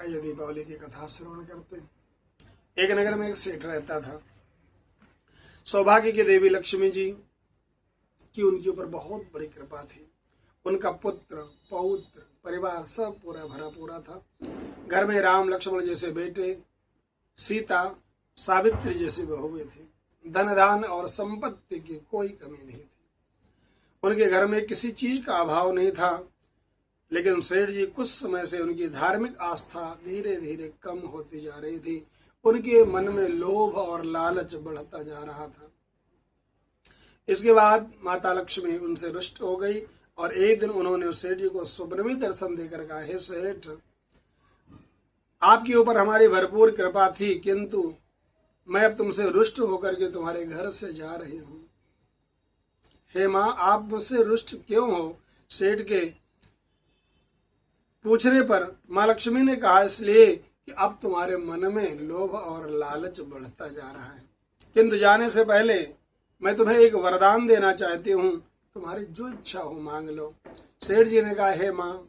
आइए दीपावली की कथा श्रवण करते हैं। एक नगर में एक सेठ रहता था। सौभाग्य की देवी लक्ष्मी जी की उनके ऊपर बहुत बड़ी कृपा थी। उनका पुत्र पौत्र परिवार सब पूरा भरा पूरा था। घर में राम लक्ष्मण जैसे बेटे, सीता सावित्री जैसी बहुएं थी। धन धान और संपत्ति की कोई कमी नहीं थी। उनके घर में किसी चीज का अभाव नहीं था। लेकिन सेठ जी कुछ समय से उनकी धार्मिक आस्था धीरे धीरे कम होती जा रही थी। उनके मन में लोभ और लालच बढ़ता जा रहा था। इसके बाद माता लक्ष्मी उनसे रुष्ट हो गई और एक दिन उन्होंने सेठ जी को स्वप्न में दर्शन देकर कहा, हे सेठ, आपके ऊपर हमारी भरपूर कृपा थी, किंतु मैं अब तुमसे रुष्ट होकर के तुम्हारे घर से जा रही हूं। हे माँ, आप मुझसे रुष्ट क्यों हो? सेठ के पूछने पर माँ लक्ष्मी ने कहा, इसलिए कि अब तुम्हारे मन में लोभ और लालच बढ़ता जा रहा है। किंतु जाने से पहले मैं तुम्हें एक वरदान देना चाहती हूँ, तुम्हारी जो इच्छा हो मांग लो। सेठ जी ने कहा, हे माँ,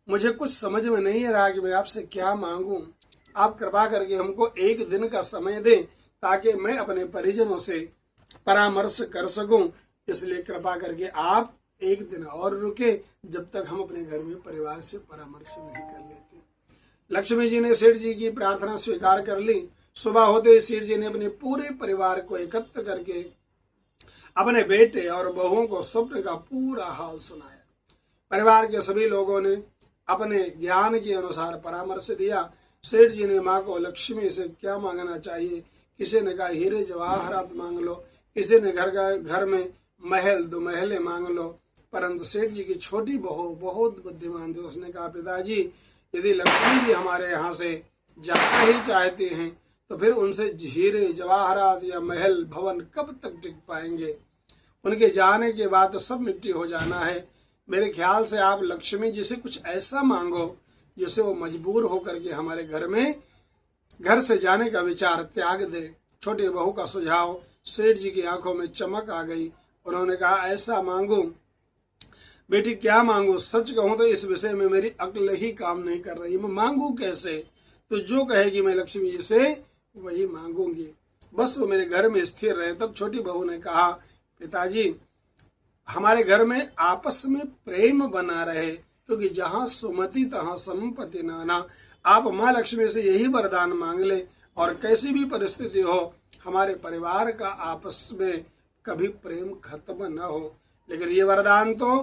मुझे कुछ समझ में नहीं आ रहा कि मैं आपसे क्या मांगूं। आप कृपा करके हमको एक दिन का समय दें ताकि मैं अपने परिजनों से परामर्श कर सकूं। इसलिए कृपा करके आप एक दिन और रुके जब तक हम अपने घर में परिवार से परामर्श नहीं कर लेते। लक्ष्मी जी ने सेठ जी की प्रार्थना स्वीकार कर ली। सुबह होते ही सेठ जी ने अपने पूरे परिवार को एकत्र करके अपने बेटे और बहुओं को स्वप्न का पूरा हाल सुनाया। परिवार के सभी लोगों ने अपने ज्ञान के अनुसार परामर्श दिया। सेठ जी ने माँ को लक्ष्मी से क्या मांगना चाहिए। किसी ने कहा हीरे जवाहरात मांग लो, किसी ने घर में महल दो महले मांग लो। परंतु सेठ जी की छोटी बहू बहुत बुद्धिमान थी। उसने कहा, पिताजी, यदि लक्ष्मी जी हमारे यहाँ से जाना ही चाहते हैं तो फिर उनसे हीरे जवाहरात या महल भवन कब तक टिक पाएंगे? उनके जाने के बाद तो सब मिट्टी हो जाना है। मेरे ख्याल से आप लक्ष्मी जी से कुछ ऐसा मांगो जिससे वो मजबूर होकर के हमारे घर से जाने का विचार त्याग दे। छोटी बहू का सुझाव सेठ जी की आंखों में चमक आ गई। उन्होंने कहा, ऐसा मांगू? बेटी, क्या मांगू? सच कहूं तो इस विषय में मेरी अक्ल ही काम नहीं कर रही। मैं मांगू कैसे? तो जो कहेगी मैं लक्ष्मी जी से वही मांगूंगी, बस वो मेरे घर में स्थिर रहे। तब छोटी बहू ने कहा, पिताजी, हमारे घर में आपस में प्रेम बना रहे, क्योंकि जहाँ सुमति तहाँ संपत्ति नाना। आप माँ लक्ष्मी से यही वरदान मांग ले और कैसी भी परिस्थिति हो हमारे परिवार का आपस में कभी प्रेम खत्म न हो। लेकिन ये वरदान तो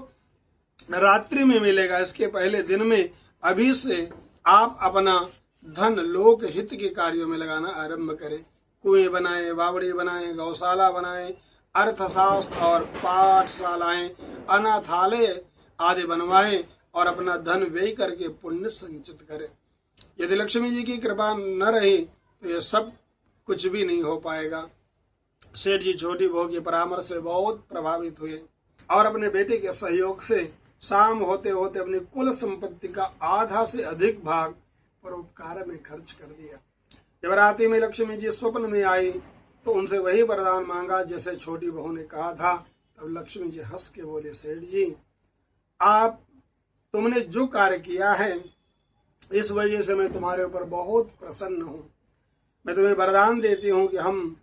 रात्रि में मिलेगा। इसके पहले दिन में अभी से आप अपना धन लोक हित के कार्यों में लगाना आरंभ करें। कुएं बनाएं, बावड़ी बनाएं, गौशाला बनाएं, अर्थशास्त्र और पाठशालाएं, अनाथालय आदि बनवाएं और अपना धन व्यय करके पुण्य संचित करें। यदि लक्ष्मी जी की कृपा न रही तो यह सब कुछ भी नहीं हो पाएगा। सेठ जी छोटी बहू के परामर्श से बहुत प्रभावित हुए और अपने बेटे के सहयोग से शाम होते होते अपनी कुल संपत्ति का आधा से अधिक भाग परोपकार में खर्च कर दिया। जब रात्रि में लक्ष्मी जी स्वप्न में आई तो उनसे वही वरदान मांगा जैसे छोटी बहू ने कहा था। तब लक्ष्मी जी हंस के बोले, सेठ जी, तुमने जो कार्य किया है इस वजह से मैं तुम्हारे ऊपर बहुत प्रसन्न हूं। मैं तुम्हें वरदान देती हूं कि हम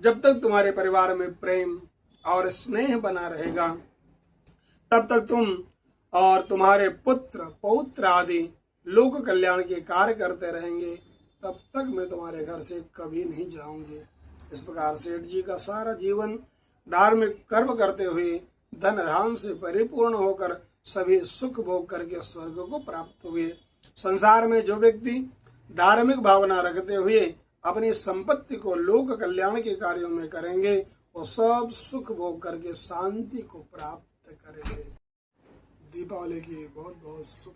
जब तक तुम्हारे परिवार में प्रेम और स्नेह बना रहेगा तब तक तुम और तुम्हारे पुत्र पौत्र आदि लोक कल्याण के कार्य करते रहेंगे। तब तक मैं तुम्हारे घर से कभी नहीं जाऊंगी। इस प्रकार सेठ जी का सारा जीवन धार्मिक कर्म करते हुए धन धान से परिपूर्ण होकर सभी सुख भोग करके स्वर्ग को प्राप्त हुए। संसार में जो व्यक्ति धार्मिक भावना रखते हुए अपनी संपत्ति को लोक कल्याण के कार्यों में करेंगे वो सब सुख भोग करके शांति को प्राप्त करेंगे। दीपावली की बहुत बहुत शुभ